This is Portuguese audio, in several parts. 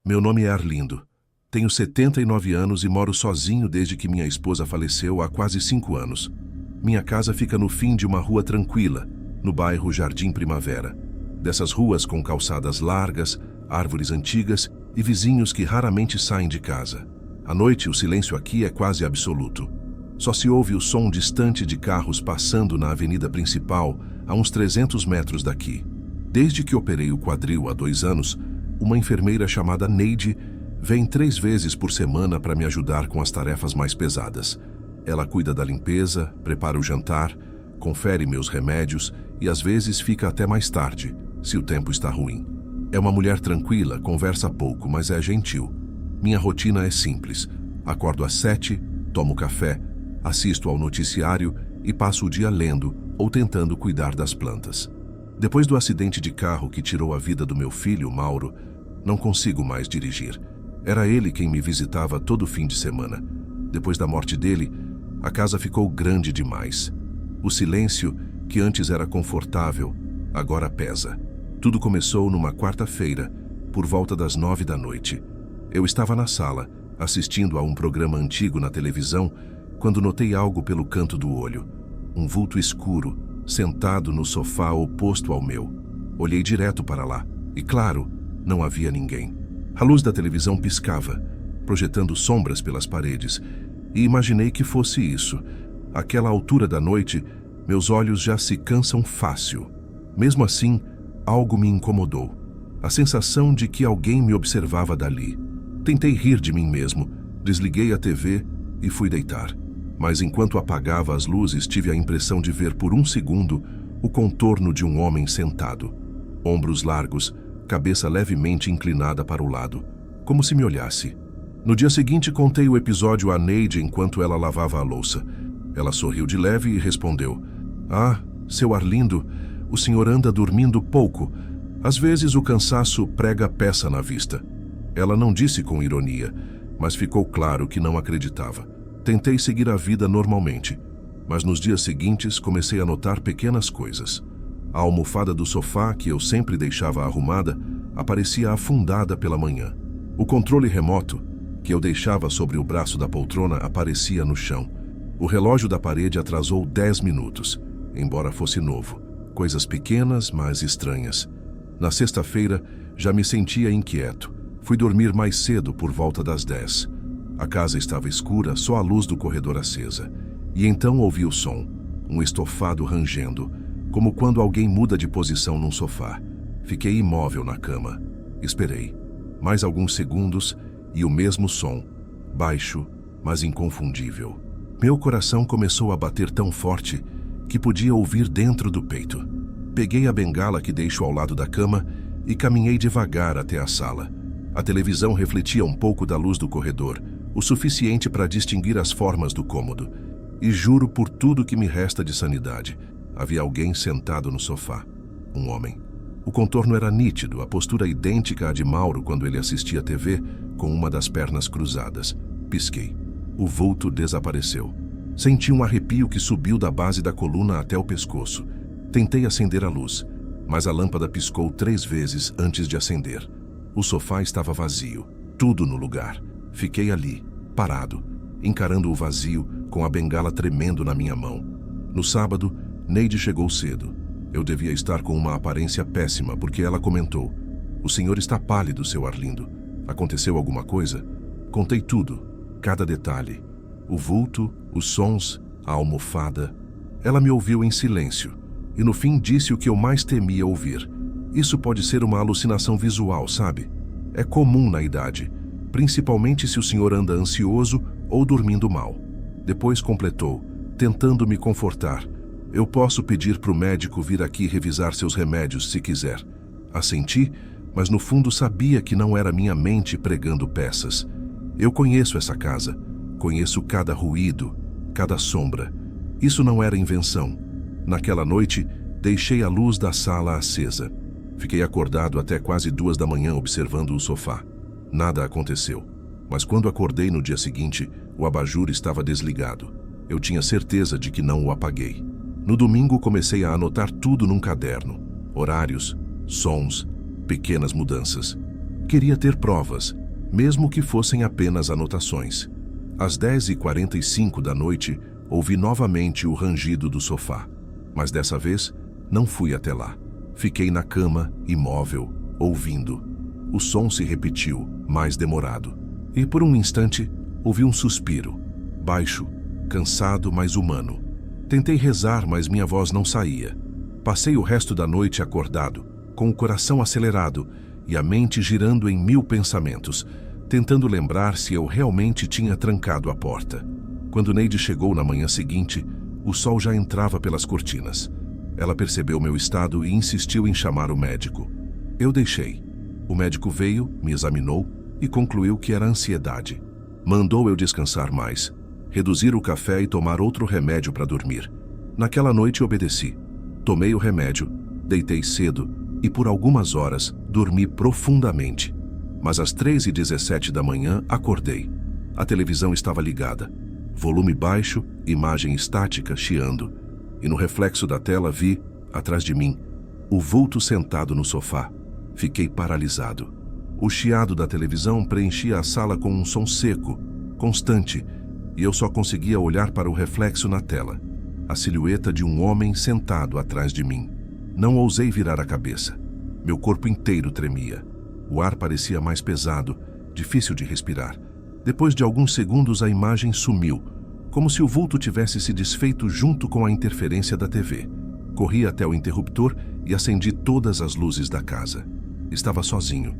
Meu nome é Arlindo. Tenho 79 anos e moro sozinho desde que minha esposa faleceu há quase 5 anos. Minha casa fica no fim de uma rua tranquila, no bairro Jardim Primavera. Dessas ruas com calçadas largas, árvores antigas e vizinhos que raramente saem de casa. À noite, o silêncio aqui é quase absoluto. Só se ouve o som distante de carros passando na avenida principal, a uns 300 metros daqui. Desde que operei o quadril há 2 anos, uma enfermeira chamada Neide vem 3 vezes por semana para me ajudar com as tarefas mais pesadas. Ela cuida da limpeza, prepara o jantar, confere meus remédios e às vezes fica até mais tarde, se o tempo está ruim. É uma mulher tranquila, conversa pouco, mas é gentil. Minha rotina é simples. Acordo às 7, tomo café, assisto ao noticiário e passo o dia lendo ou tentando cuidar das plantas. Depois do acidente de carro que tirou a vida do meu filho, Mauro, não consigo mais dirigir. Era ele quem me visitava todo fim de semana. Depois da morte dele, a casa ficou grande demais. O silêncio, que antes era confortável, agora pesa. Tudo começou numa quarta-feira, por volta das 9 da noite. Eu estava na sala, assistindo a um programa antigo na televisão, quando notei algo pelo canto do olho. Um vulto escuro, sentado no sofá oposto ao meu. Olhei direto para lá, e claro, não havia ninguém. A luz da televisão piscava, projetando sombras pelas paredes, e imaginei que fosse isso. Àquela altura da noite, meus olhos já se cansam fácil. Mesmo assim, algo me incomodou. A sensação de que alguém me observava dali. Tentei rir de mim mesmo, desliguei a TV e fui deitar. Mas enquanto apagava as luzes, tive a impressão de ver por um segundo o contorno de um homem sentado. Ombros largos, cabeça levemente inclinada para o lado, como se me olhasse. No dia seguinte, contei o episódio a Neide enquanto ela lavava a louça. Ela sorriu de leve e respondeu: "Ah, seu Arlindo, o senhor anda dormindo pouco. Às vezes o cansaço prega peça na vista." Ela não disse com ironia, mas ficou claro que não acreditava. Tentei seguir a vida normalmente, mas nos dias seguintes comecei a notar pequenas coisas. A almofada do sofá, que eu sempre deixava arrumada, aparecia afundada pela manhã. O controle remoto, que eu deixava sobre o braço da poltrona, aparecia no chão. O relógio da parede atrasou 10 minutos, embora fosse novo. Coisas pequenas, mas estranhas. Na sexta-feira, já me sentia inquieto. Fui dormir mais cedo, por volta das 10. A casa estava escura, só a luz do corredor acesa. E então ouvi o som, um estofado rangendo, como quando alguém muda de posição num sofá. Fiquei imóvel na cama. Esperei. Mais alguns segundos e o mesmo som, baixo, mas inconfundível. Meu coração começou a bater tão forte que podia ouvir dentro do peito. Peguei a bengala que deixo ao lado da cama e caminhei devagar até a sala. A televisão refletia um pouco da luz do corredor, o suficiente para distinguir as formas do cômodo. E juro por tudo que me resta de sanidade, havia alguém sentado no sofá. Um homem. O contorno era nítido, a postura idêntica à de Mauro quando ele assistia à TV, com uma das pernas cruzadas. Pisquei. O vulto desapareceu. Senti um arrepio que subiu da base da coluna até o pescoço. Tentei acender a luz, mas a lâmpada piscou 3 vezes antes de acender. O sofá estava vazio, tudo no lugar. Fiquei ali, parado, encarando o vazio, com a bengala tremendo na minha mão. No sábado, Neide chegou cedo. Eu devia estar com uma aparência péssima, porque ela comentou: "O senhor está pálido, seu Arlindo. Aconteceu alguma coisa?" Contei tudo, cada detalhe. O vulto, os sons, a almofada. Ela me ouviu em silêncio, e no fim disse o que eu mais temia ouvir. "Isso pode ser uma alucinação visual, sabe? É comum na idade, principalmente se o senhor anda ansioso ou dormindo mal." Depois completou, tentando me confortar: "Eu posso pedir para o médico vir aqui revisar seus remédios se quiser." Assenti, mas no fundo sabia que não era minha mente pregando peças. Eu conheço essa casa, conheço cada ruído, cada sombra. Isso não era invenção. Naquela noite, deixei a luz da sala acesa. Fiquei acordado até quase 2 da manhã observando o sofá. Nada aconteceu, mas quando acordei no dia seguinte, o abajur estava desligado. Eu tinha certeza de que não o apaguei. No domingo, comecei a anotar tudo num caderno. Horários, sons, pequenas mudanças. Queria ter provas, mesmo que fossem apenas anotações. Às 10h45 da noite, ouvi novamente o rangido do sofá. Mas dessa vez, não fui até lá. Fiquei na cama, imóvel, ouvindo. O som se repetiu, mais demorado. E por um instante, ouvi um suspiro. Baixo, cansado, mas humano. Tentei rezar, mas minha voz não saía. Passei o resto da noite acordado, com o coração acelerado e a mente girando em 1000 pensamentos, tentando lembrar se eu realmente tinha trancado a porta. Quando Neide chegou na manhã seguinte, o sol já entrava pelas cortinas. Ela percebeu meu estado e insistiu em chamar o médico. Eu deixei. O médico veio, me examinou e concluiu que era ansiedade. Mandou eu descansar mais, reduzir o café e tomar outro remédio para dormir. Naquela noite obedeci. Tomei o remédio, deitei cedo e por algumas horas dormi profundamente. Mas às 3h17 da manhã acordei. A televisão estava ligada. Volume baixo, imagem estática chiando. E no reflexo da tela vi, atrás de mim, o vulto sentado no sofá. Fiquei paralisado. O chiado da televisão preenchia a sala com um som seco, constante, e eu só conseguia olhar para o reflexo na tela. A silhueta de um homem sentado atrás de mim. Não ousei virar a cabeça. Meu corpo inteiro tremia. O ar parecia mais pesado, difícil de respirar. Depois de alguns segundos a imagem sumiu, como se o vulto tivesse se desfeito junto com a interferência da TV. Corri até o interruptor e acendi todas as luzes da casa. Estava sozinho,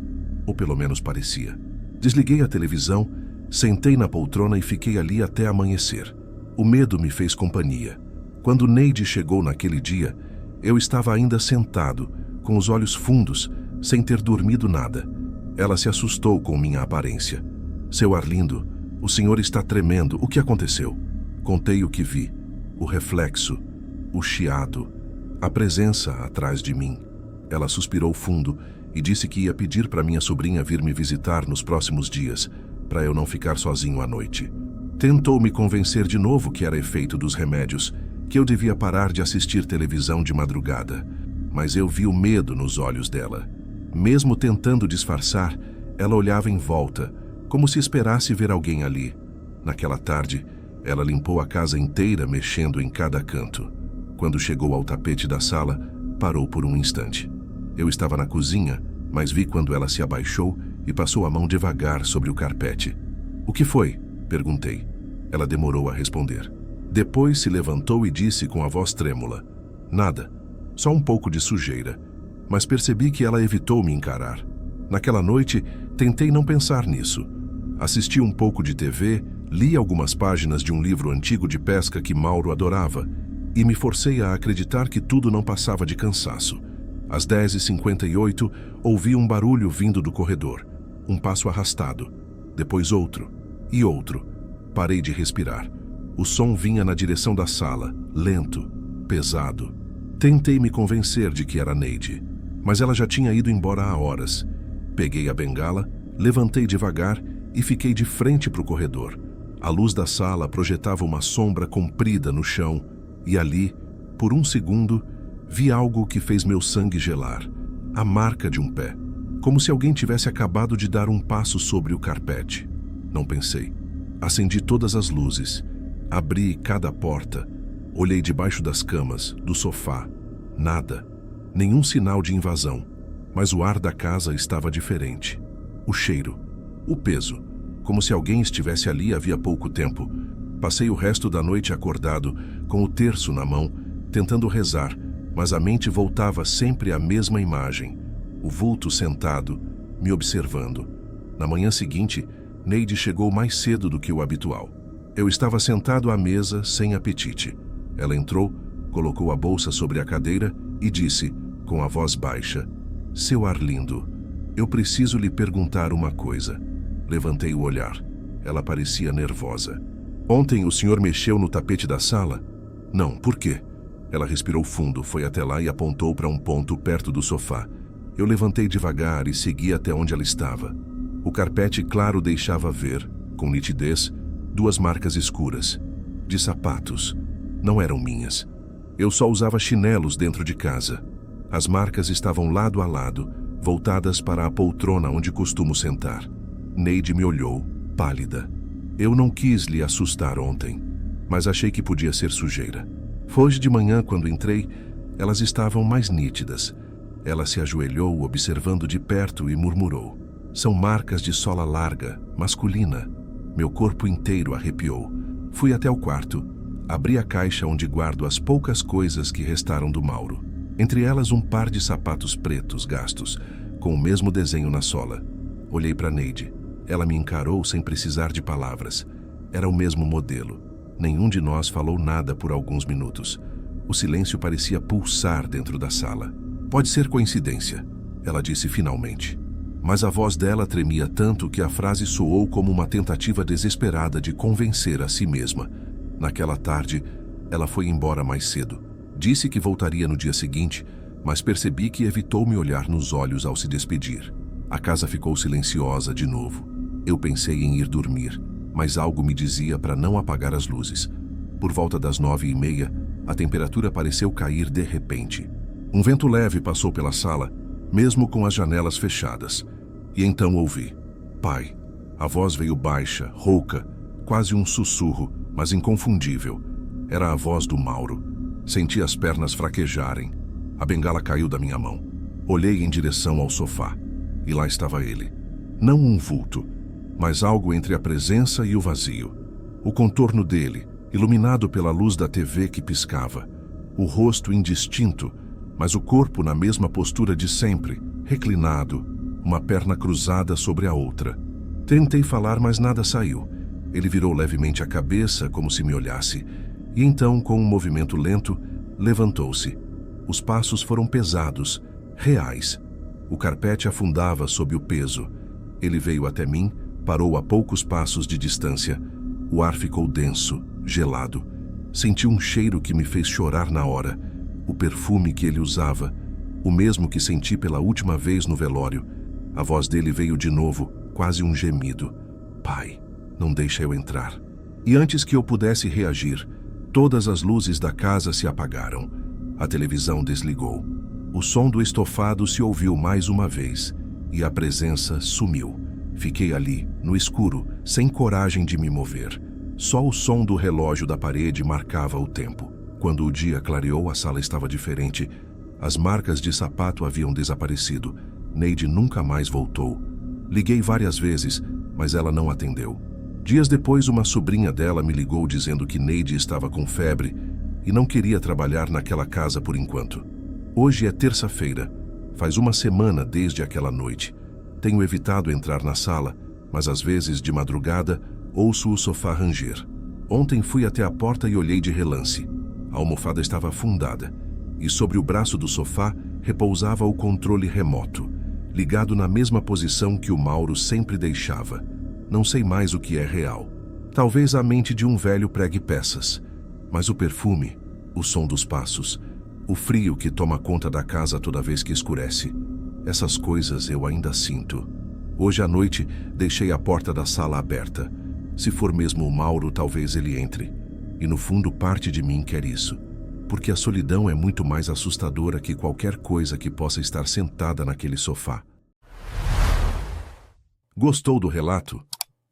ou pelo menos parecia. Desliguei a televisão, sentei na poltrona e fiquei ali até amanhecer. O medo me fez companhia. Quando Neide chegou naquele dia, eu estava ainda sentado, com os olhos fundos, sem ter dormido nada. Ela se assustou com minha aparência. Seu Arlindo, o senhor está tremendo. O que aconteceu? Contei o que vi. O reflexo, o chiado, a presença atrás de mim. Ela suspirou fundo e disse que ia pedir para minha sobrinha vir me visitar nos próximos dias, para eu não ficar sozinho à noite. Tentou me convencer de novo que era efeito dos remédios, que eu devia parar de assistir televisão de madrugada. Mas eu vi o medo nos olhos dela. Mesmo tentando disfarçar, ela olhava em volta, como se esperasse ver alguém ali. Naquela tarde, ela limpou a casa inteira, mexendo em cada canto. Quando chegou ao tapete da sala, parou por um instante. Eu estava na cozinha, mas vi quando ela se abaixou e passou a mão devagar sobre o carpete. "O que foi?" perguntei. Ela demorou a responder. Depois se levantou e disse com a voz trêmula: "Nada, só um pouco de sujeira." Mas percebi que ela evitou me encarar. Naquela noite, tentei não pensar nisso. Assisti um pouco de TV, li algumas páginas de um livro antigo de pesca que Mauro adorava e me forcei a acreditar que tudo não passava de cansaço. Às 10h58, ouvi um barulho vindo do corredor. Um passo arrastado. Depois outro. E outro. Parei de respirar. O som vinha na direção da sala, lento, pesado. Tentei me convencer de que era Neide, mas ela já tinha ido embora há horas. Peguei a bengala, levantei devagar e fiquei de frente para o corredor. A luz da sala projetava uma sombra comprida no chão e ali, por um segundo, vi algo que fez meu sangue gelar. A marca de um pé, como se alguém tivesse acabado de dar um passo sobre o carpete. Não pensei. Acendi todas as luzes. Abri cada porta. Olhei debaixo das camas, do sofá. Nada. Nenhum sinal de invasão. Mas o ar da casa estava diferente. O cheiro. O peso. Como se alguém estivesse ali havia pouco tempo. Passei o resto da noite acordado, com o terço na mão, tentando rezar, mas a mente voltava sempre à mesma imagem. O vulto sentado, me observando. Na manhã seguinte, Neide chegou mais cedo do que o habitual. Eu estava sentado à mesa, sem apetite. Ela entrou, colocou a bolsa sobre a cadeira e disse, com a voz baixa: "Seu Arlindo, eu preciso lhe perguntar uma coisa." Levantei o olhar. Ela parecia nervosa. "Ontem o senhor mexeu no tapete da sala?" "Não, por quê?" Ela respirou fundo, foi até lá e apontou para um ponto perto do sofá. Eu levantei devagar e segui até onde ela estava. O carpete claro deixava ver, com nitidez, duas marcas escuras, de sapatos. Não eram minhas. Eu só usava chinelos dentro de casa. As marcas estavam lado a lado, voltadas para a poltrona onde costumo sentar. Neide me olhou, pálida. Eu não quis lhe assustar ontem, mas achei que podia ser sujeira. Foi hoje de manhã, quando entrei, elas estavam mais nítidas. Ela se ajoelhou, observando de perto, e murmurou: "São marcas de sola larga, masculina." Meu corpo inteiro arrepiou. Fui até o quarto. Abri a caixa onde guardo as poucas coisas que restaram do Mauro. Entre elas, um par de sapatos pretos gastos, com o mesmo desenho na sola. Olhei para Neide. Ela me encarou sem precisar de palavras. Era o mesmo modelo. Nenhum de nós falou nada por alguns minutos. O silêncio parecia pulsar dentro da sala. "Pode ser coincidência", ela disse finalmente. Mas a voz dela tremia tanto que a frase soou como uma tentativa desesperada de convencer a si mesma. Naquela tarde, ela foi embora mais cedo. Disse que voltaria no dia seguinte, mas percebi que evitou me olhar nos olhos ao se despedir. A casa ficou silenciosa de novo. Eu pensei em ir dormir, mas algo me dizia para não apagar as luzes. Por volta das 9h30, a temperatura pareceu cair de repente. Um vento leve passou pela sala, mesmo com as janelas fechadas. E então ouvi: "Pai." A voz veio baixa, rouca, quase um sussurro, mas inconfundível. Era a voz do Mauro. Senti as pernas fraquejarem. A bengala caiu da minha mão. Olhei em direção ao sofá. E lá estava ele. Não um vulto, mas algo entre a presença e o vazio. O contorno dele, iluminado pela luz da TV que piscava. O rosto indistinto, mas o corpo na mesma postura de sempre, reclinado, uma perna cruzada sobre a outra. Tentei falar, mas nada saiu. Ele virou levemente a cabeça, como se me olhasse, e então, com um movimento lento, levantou-se. Os passos foram pesados, reais. O carpete afundava sob o peso. Ele veio até mim, parou a poucos passos de distância. O ar ficou denso, gelado. Senti um cheiro que me fez chorar na hora. O perfume que ele usava, o mesmo que senti pela última vez no velório. A voz dele veio de novo, quase um gemido. "Pai, não deixa eu entrar." E antes que eu pudesse reagir, todas as luzes da casa se apagaram. A televisão desligou. O som do estofado se ouviu mais uma vez, e a presença sumiu. Fiquei ali, no escuro, sem coragem de me mover. Só o som do relógio da parede marcava o tempo. Quando o dia clareou, a sala estava diferente. As marcas de sapato haviam desaparecido. Neide nunca mais voltou. Liguei várias vezes, mas ela não atendeu. Dias depois, uma sobrinha dela me ligou dizendo que Neide estava com febre e não queria trabalhar naquela casa por enquanto. Hoje é terça-feira. Faz uma semana desde aquela noite. Tenho evitado entrar na sala, mas às vezes, de madrugada, ouço o sofá ranger. Ontem fui até a porta e olhei de relance. A almofada estava afundada, e sobre o braço do sofá repousava o controle remoto, ligado na mesma posição que o Mauro sempre deixava. Não sei mais o que é real. Talvez a mente de um velho pregue peças. Mas o perfume, o som dos passos, o frio que toma conta da casa toda vez que escurece, essas coisas eu ainda sinto. Hoje à noite deixei a porta da sala aberta. Se for mesmo o Mauro, talvez ele entre. E no fundo parte de mim quer isso. Porque a solidão é muito mais assustadora que qualquer coisa que possa estar sentada naquele sofá. Gostou do relato?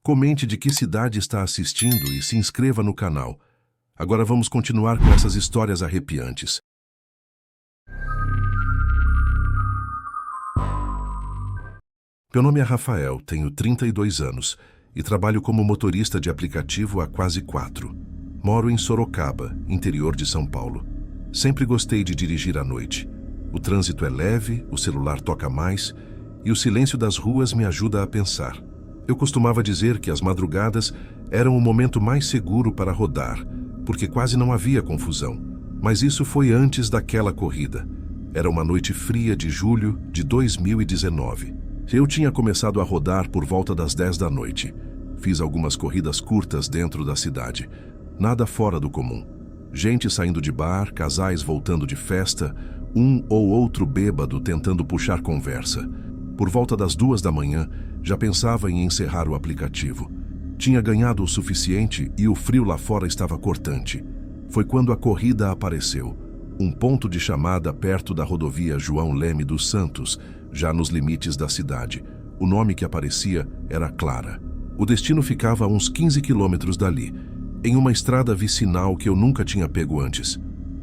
Comente de que cidade está assistindo e se inscreva no canal. Agora vamos continuar com essas histórias arrepiantes. Meu nome é Rafael, tenho 32 anos e trabalho como motorista de aplicativo há quase 4. Moro em Sorocaba, interior de São Paulo. Sempre gostei de dirigir à noite. O trânsito é leve, o celular toca mais e o silêncio das ruas me ajuda a pensar. Eu costumava dizer que as madrugadas eram o momento mais seguro para rodar, porque quase não havia confusão. Mas isso foi antes daquela corrida. Era uma noite fria de julho de 2019. Eu tinha começado a rodar por volta das 10 da noite. Fiz algumas corridas curtas dentro da cidade. Nada fora do comum. Gente saindo de bar, casais voltando de festa, um ou outro bêbado tentando puxar conversa. Por volta das 2 da manhã, já pensava em encerrar o aplicativo. Tinha ganhado o suficiente e o frio lá fora estava cortante. Foi quando a corrida apareceu. Um ponto de chamada perto da rodovia João Leme dos Santos, já nos limites da cidade. O nome que aparecia era Clara. O destino ficava a uns 15 quilômetros dali, em uma estrada vicinal que eu nunca tinha pego antes.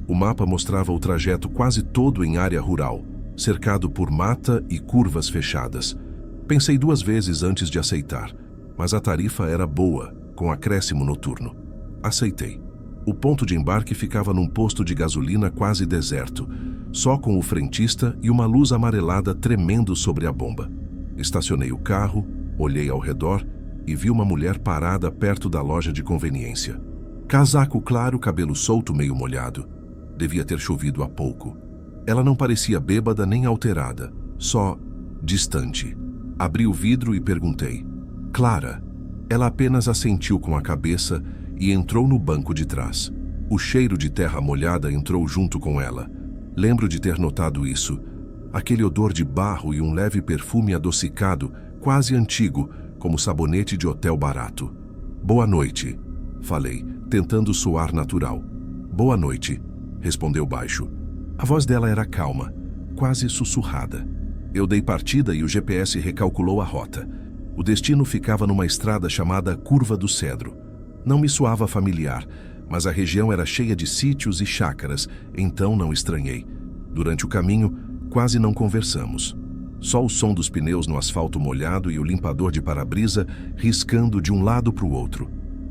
O mapa mostrava o trajeto quase todo em área rural, cercado por mata e curvas fechadas. Pensei 2 vezes antes de aceitar, mas a tarifa era boa, com acréscimo noturno. Aceitei. O ponto de embarque ficava num posto de gasolina quase deserto, só com o frentista e uma luz amarelada tremendo sobre a bomba. Estacionei o carro, olhei ao redor e vi uma mulher parada perto da loja de conveniência. Casaco claro, cabelo solto meio molhado. Devia ter chovido há pouco. Ela não parecia bêbada nem alterada, só distante. Abri o vidro e perguntei: Clara? Ela apenas assentiu com a cabeça e entrou no banco de trás. O cheiro de terra molhada entrou junto com ela. Lembro de ter notado isso. Aquele odor de barro e um leve perfume adocicado, quase antigo, como sabonete de hotel barato. Boa noite, falei, tentando soar natural. Boa noite, respondeu baixo. A voz dela era calma, quase sussurrada. Eu dei partida e o GPS recalculou a rota. O destino ficava numa estrada chamada Curva do Cedro. Não me soava familiar, mas a região era cheia de sítios e chácaras, então não estranhei. Durante o caminho, quase não conversamos. Só o som dos pneus no asfalto molhado e o limpador de para-brisa riscando de um lado para o outro.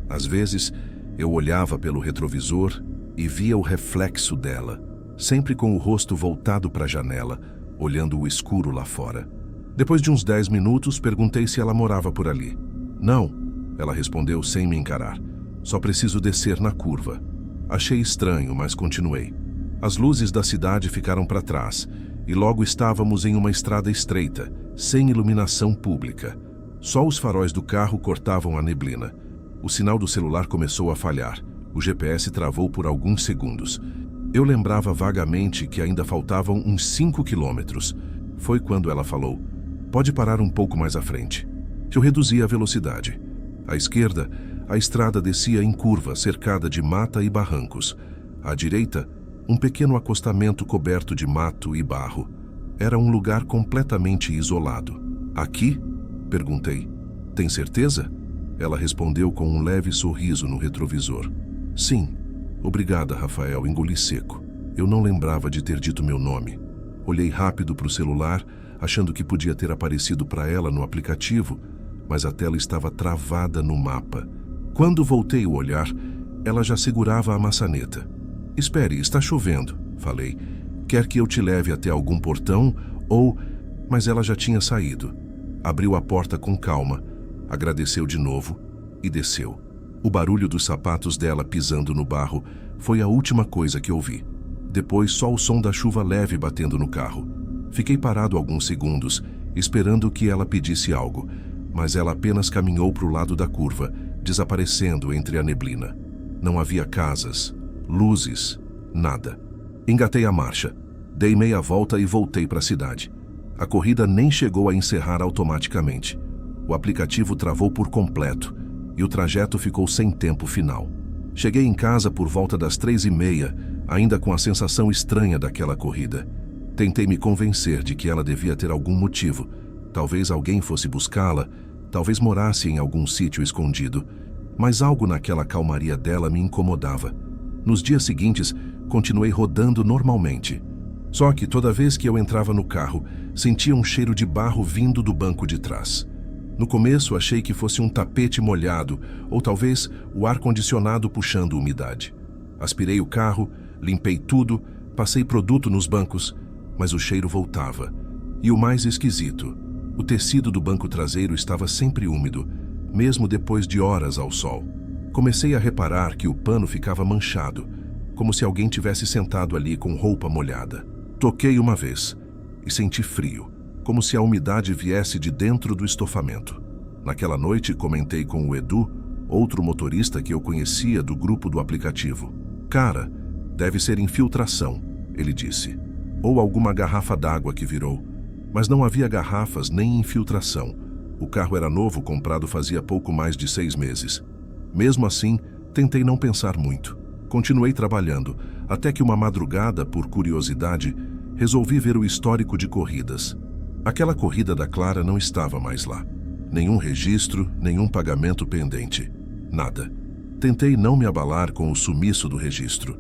Às vezes, eu olhava pelo retrovisor e via o reflexo dela, sempre com o rosto voltado para a janela, olhando o escuro lá fora. Depois de uns 10 minutos, perguntei se ela morava por ali. Não, ela respondeu sem me encarar. Só preciso descer na curva. Achei estranho, mas continuei. As luzes da cidade ficaram para trás e logo estávamos em uma estrada estreita, sem iluminação pública. Só os faróis do carro cortavam a neblina. O sinal do celular começou a falhar. O GPS travou por alguns segundos. Eu lembrava vagamente que ainda faltavam uns 5 quilômetros. Foi quando ela falou: pode parar um pouco mais à frente. Eu reduzi a velocidade. À esquerda, a estrada descia em curva, cercada de mata e barrancos. À direita, um pequeno acostamento coberto de mato e barro. Era um lugar completamente isolado. Aqui? Perguntei. Tem certeza? Ela respondeu com um leve sorriso no retrovisor. Sim. Obrigada, Rafael, engoli seco. Eu não lembrava de ter dito meu nome. Olhei rápido para o celular, achando que podia ter aparecido para ela no aplicativo, mas a tela estava travada no mapa. Quando voltei o olhar, ela já segurava a maçaneta. Espere, está chovendo, falei. Quer que eu te leve até algum portão ou... Mas ela já tinha saído. Abriu a porta com calma, agradeceu de novo e desceu. O barulho dos sapatos dela pisando no barro foi a última coisa que ouvi. Depois, só o som da chuva leve batendo no carro. Fiquei parado alguns segundos, esperando que ela pedisse algo, mas ela apenas caminhou para o lado da curva, desaparecendo entre a neblina. Não havia casas, luzes, nada. Engatei a marcha, dei meia volta e voltei para a cidade. A corrida nem chegou a encerrar automaticamente. O aplicativo travou por completo e o trajeto ficou sem tempo final. Cheguei em casa por volta das 3h30, ainda com a sensação estranha daquela corrida. Tentei me convencer de que ela devia ter algum motivo. Talvez alguém fosse buscá-la, talvez morasse em algum sítio escondido, mas algo naquela calmaria dela me incomodava. Nos dias seguintes, continuei rodando normalmente. Só que toda vez que eu entrava no carro, sentia um cheiro de barro vindo do banco de trás. No começo, achei que fosse um tapete molhado ou talvez o ar-condicionado puxando umidade. Aspirei o carro, limpei tudo, passei produto nos bancos, mas o cheiro voltava. E o mais esquisito, o tecido do banco traseiro estava sempre úmido, mesmo depois de horas ao sol. Comecei a reparar que o pano ficava manchado, como se alguém tivesse sentado ali com roupa molhada. Toquei uma vez e senti frio, como se a umidade viesse de dentro do estofamento. Naquela noite, comentei com o Edu, outro motorista que eu conhecia do grupo do aplicativo. Cara, deve ser infiltração, ele disse. Ou alguma garrafa d'água que virou. Mas não havia garrafas nem infiltração. O carro era novo, comprado fazia pouco mais de 6 meses. Mesmo assim, tentei não pensar muito. Continuei trabalhando, até que uma madrugada, por curiosidade, resolvi ver o histórico de corridas. Aquela corrida da Clara não estava mais lá. Nenhum registro, nenhum pagamento pendente. Nada. Tentei não me abalar com o sumiço do registro.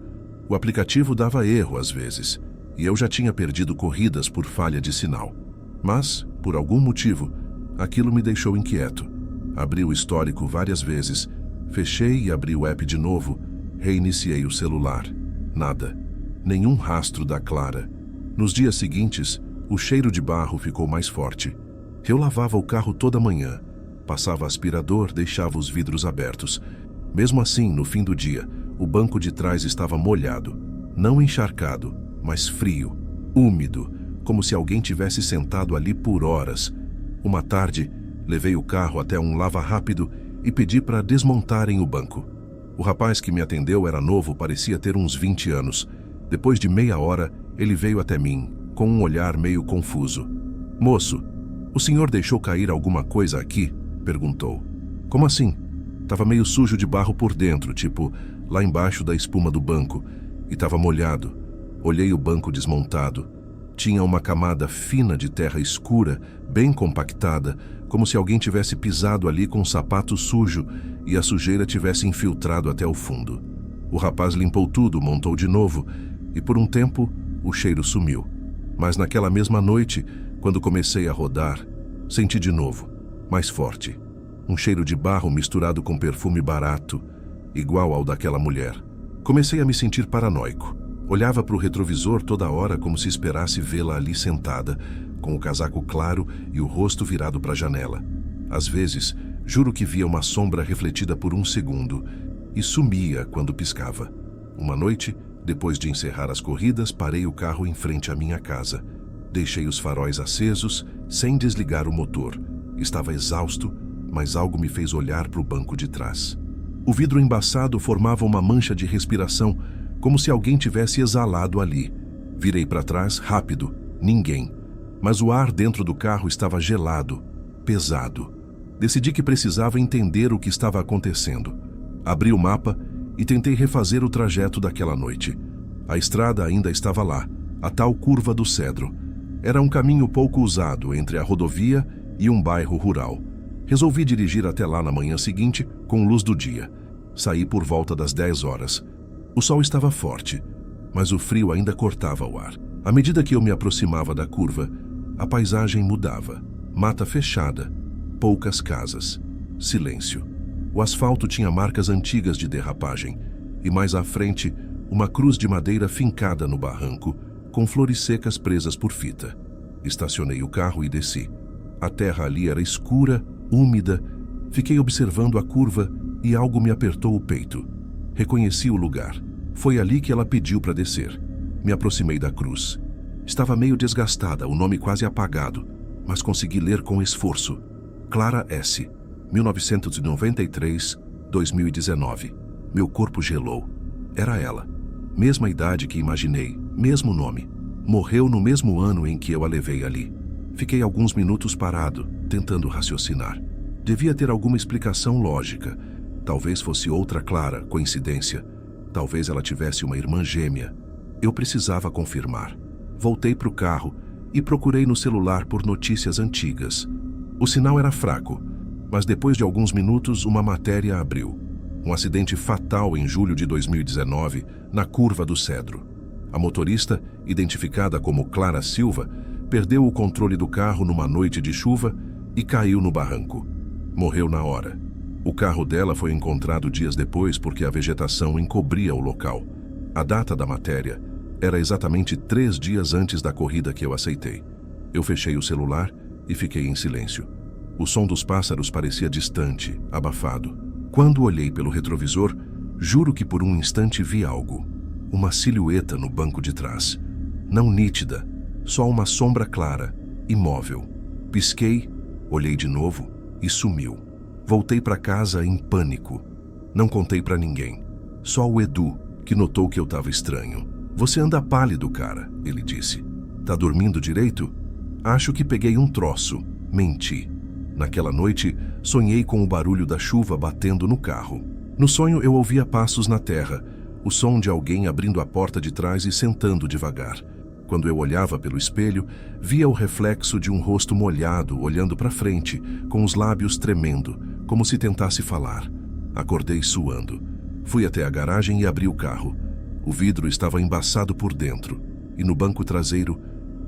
O aplicativo dava erro às vezes, e eu já tinha perdido corridas por falha de sinal. Mas, por algum motivo, aquilo me deixou inquieto. Abri o histórico várias vezes, fechei e abri o app de novo, reiniciei o celular. Nada. Nenhum rastro da Clara. Nos dias seguintes, o cheiro de barro ficou mais forte. Eu lavava o carro toda manhã. Passava aspirador, deixava os vidros abertos. Mesmo assim, no fim do dia, o banco de trás estava molhado. Não encharcado, mas frio, úmido, como se alguém tivesse sentado ali por horas. Uma tarde, levei o carro até um lava-rápido e pedi para desmontarem o banco. O rapaz que me atendeu era novo, parecia ter uns 20 anos. Depois de meia hora, ele veio até mim, com um olhar meio confuso. "Moço, o senhor deixou cair alguma coisa aqui?" perguntou. "Como assim?" "Tava meio sujo de barro por dentro, tipo, lá embaixo da espuma do banco, e tava molhado." Olhei o banco desmontado. Tinha uma camada fina de terra escura, bem compactada, como se alguém tivesse pisado ali com um sapato sujo e a sujeira tivesse infiltrado até o fundo. O rapaz limpou tudo, montou de novo, e por um tempo o cheiro sumiu. Mas naquela mesma noite, quando comecei a rodar, senti de novo, mais forte. Um cheiro de barro misturado com perfume barato, igual ao daquela mulher. Comecei a me sentir paranoico. Olhava para o retrovisor toda hora como se esperasse vê-la ali sentada, com o casaco claro e o rosto virado para a janela. Às vezes, juro que via uma sombra refletida por um segundo e sumia quando piscava. Uma noite, depois de encerrar as corridas, parei o carro em frente à minha casa. Deixei os faróis acesos, sem desligar o motor. Estava exausto, mas algo me fez olhar para o banco de trás. O vidro embaçado formava uma mancha de respiração, como se alguém tivesse exalado ali. Virei para trás, rápido. Ninguém. Mas o ar dentro do carro estava gelado, pesado. Decidi que precisava entender o que estava acontecendo. Abri o mapa e tentei refazer o trajeto daquela noite. A estrada ainda estava lá, a tal curva do Cedro. Era um caminho pouco usado entre a rodovia e um bairro rural. Resolvi dirigir até lá na manhã seguinte, com luz do dia. Saí por volta das 10 horas. O sol estava forte, mas o frio ainda cortava o ar. À medida que eu me aproximava da curva, a paisagem mudava. Mata fechada, poucas casas, silêncio. O asfalto tinha marcas antigas de derrapagem e mais à frente, uma cruz de madeira fincada no barranco, com flores secas presas por fita. Estacionei o carro e desci. A terra ali era escura, úmida. Fiquei observando a curva e algo me apertou o peito. Reconheci o lugar. Foi ali que ela pediu para descer. Me aproximei da cruz. Estava meio desgastada, o nome quase apagado, mas consegui ler com esforço. Clara S., 1993-2019. Meu corpo gelou. Era ela. Mesma idade que imaginei, mesmo nome. Morreu no mesmo ano em que eu a levei ali. Fiquei alguns minutos parado, tentando raciocinar. Devia ter alguma explicação lógica. Talvez fosse outra Clara, coincidência. Talvez ela tivesse uma irmã gêmea. Eu precisava confirmar. Voltei para o carro e procurei no celular por notícias antigas. O sinal era fraco, mas depois de alguns minutos uma matéria abriu. Um acidente fatal em julho de 2019, na curva do Cedro. A motorista, identificada como Clara Silva, perdeu o controle do carro numa noite de chuva e caiu no barranco. Morreu na hora. O carro dela foi encontrado dias depois porque a vegetação encobria o local. A data da matéria era exatamente 3 dias antes da corrida que eu aceitei. Eu fechei o celular e fiquei em silêncio. O som dos pássaros parecia distante, abafado. Quando olhei pelo retrovisor, juro que por um instante vi algo. Uma silhueta no banco de trás. Não nítida, só uma sombra clara, imóvel. Pisquei, olhei de novo e sumiu. Voltei para casa em pânico. Não contei para ninguém. Só o Edu, que notou que eu estava estranho. "Você anda pálido, cara", ele disse. "Tá dormindo direito?" "Acho que peguei um troço." Menti. Naquela noite, sonhei com o barulho da chuva batendo no carro. No sonho, eu ouvia passos na terra, o som de alguém abrindo a porta de trás e sentando devagar. Quando eu olhava pelo espelho, via o reflexo de um rosto molhado olhando para frente, com os lábios tremendo, como se tentasse falar. Acordei suando. Fui até a garagem e abri o carro. O vidro estava embaçado por dentro, e no banco traseiro,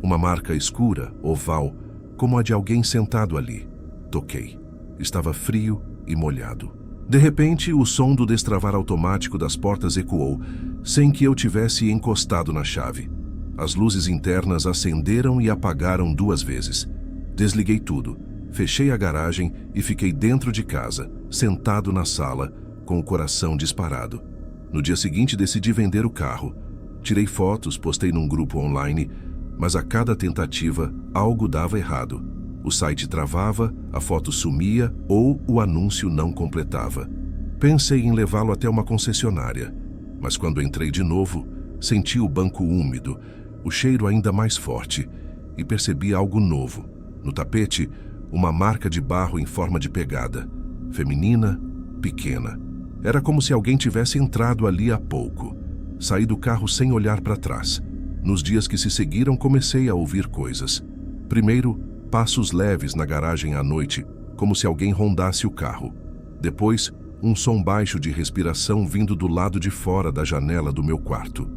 uma marca escura, oval, como a de alguém sentado ali. Toquei. Estava frio e molhado. De repente, o som do destravar automático das portas ecoou, sem que eu tivesse encostado na chave. As luzes internas acenderam e apagaram 2 vezes. Desliguei tudo, fechei a garagem e fiquei dentro de casa, sentado na sala, com o coração disparado. No dia seguinte decidi vender o carro. Tirei fotos, postei num grupo online, mas a cada tentativa algo dava errado. O site travava, a foto sumia ou o anúncio não completava. Pensei em levá-lo até uma concessionária, mas quando entrei de novo, senti o banco úmido, o cheiro ainda mais forte, e percebi algo novo. No tapete, uma marca de barro em forma de pegada, feminina, pequena. Era como se alguém tivesse entrado ali há pouco. Saí do carro sem olhar para trás. Nos dias que se seguiram, comecei a ouvir coisas. Primeiro, passos leves na garagem à noite, como se alguém rondasse o carro. Depois, um som baixo de respiração vindo do lado de fora da janela do meu quarto.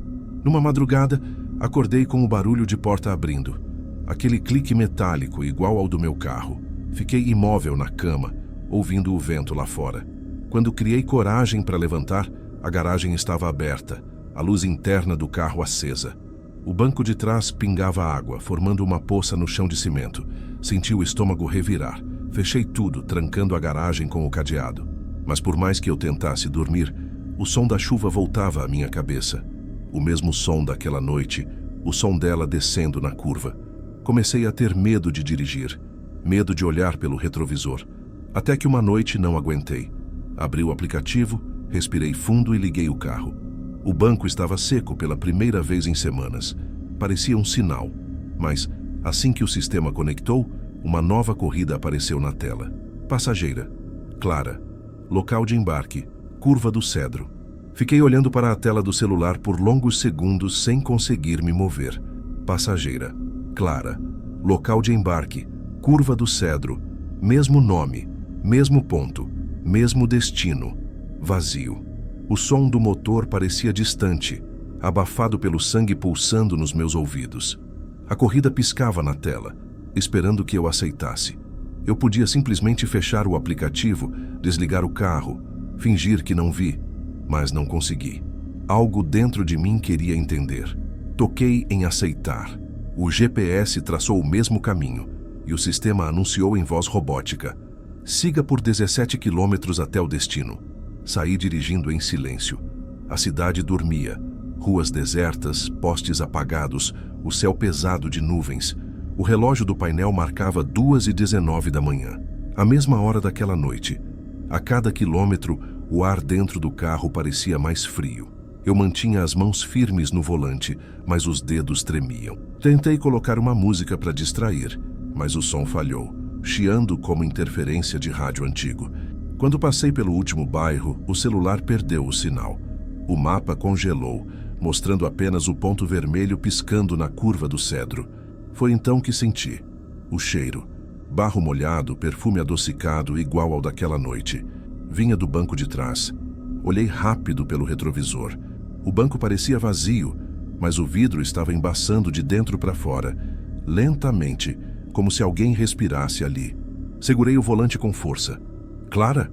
Numa madrugada, acordei com o barulho de porta abrindo. Aquele clique metálico igual ao do meu carro. Fiquei imóvel na cama, ouvindo o vento lá fora. Quando criei coragem para levantar, a garagem estava aberta, a luz interna do carro acesa. O banco de trás pingava água, formando uma poça no chão de cimento. Senti o estômago revirar. Fechei tudo, trancando a garagem com o cadeado. Mas por mais que eu tentasse dormir, o som da chuva voltava à minha cabeça. O mesmo som daquela noite, o som dela descendo na curva. Comecei a ter medo de dirigir, medo de olhar pelo retrovisor. Até que uma noite não aguentei. Abri o aplicativo, respirei fundo e liguei o carro. O banco estava seco pela primeira vez em semanas. Parecia um sinal, mas assim que o sistema conectou, uma nova corrida apareceu na tela. Passageira, Clara, local de embarque, Curva do Cedro. Fiquei olhando para a tela do celular por longos segundos sem conseguir me mover. Passageira, Clara, local de embarque, Curva do Cedro, mesmo nome, mesmo ponto, mesmo destino, vazio. O som do motor parecia distante, abafado pelo sangue pulsando nos meus ouvidos. A corrida piscava na tela, esperando que eu aceitasse. Eu podia simplesmente fechar o aplicativo, desligar o carro, fingir que não vi, mas não consegui. Algo dentro de mim queria entender. Toquei em aceitar. O GPS traçou o mesmo caminho e o sistema anunciou em voz robótica: siga por 17 quilômetros até o destino. Saí dirigindo em silêncio. A cidade dormia. Ruas desertas, postes apagados, o céu pesado de nuvens. O relógio do painel marcava 2h19 da manhã, a mesma hora daquela noite. A cada quilômetro, o ar dentro do carro parecia mais frio. Eu mantinha as mãos firmes no volante, mas os dedos tremiam. Tentei colocar uma música para distrair, mas o som falhou, chiando como interferência de rádio antigo. Quando passei pelo último bairro, o celular perdeu o sinal. O mapa congelou, mostrando apenas o ponto vermelho piscando na curva do cedro. Foi então que senti o cheiro. Barro molhado, perfume adocicado igual ao daquela noite. Vinha do banco de trás. Olhei rápido pelo retrovisor. O banco parecia vazio, mas o vidro estava embaçando de dentro para fora, lentamente, como se alguém respirasse ali. Segurei o volante com força. Clara?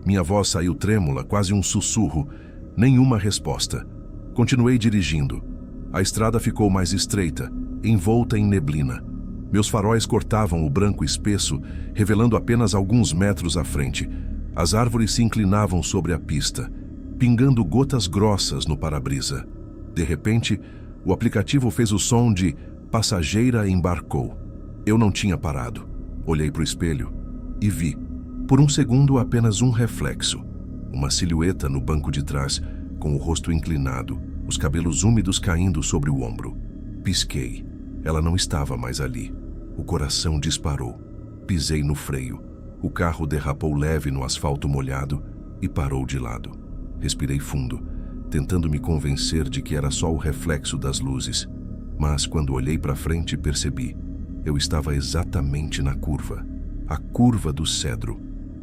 Minha voz saiu trêmula, quase um sussurro. Nenhuma resposta. Continuei dirigindo. A estrada ficou mais estreita, envolta em neblina. Meus faróis cortavam o branco espesso, revelando apenas alguns metros à frente. As árvores se inclinavam sobre a pista, pingando gotas grossas no para-brisa. De repente, o aplicativo fez o som de passageira embarcou. Eu não tinha parado. Olhei para o espelho e vi, por um segundo, apenas um reflexo. Uma silhueta no banco de trás, com o rosto inclinado, os cabelos úmidos caindo sobre o ombro. Pisquei. Ela não estava mais ali. O coração disparou. Pisei no freio. O carro derrapou leve no asfalto molhado e parou de lado. Respirei fundo, tentando me convencer de que era só o reflexo das luzes. Mas quando olhei para frente, percebi. Eu estava exatamente na curva. A curva do cedro.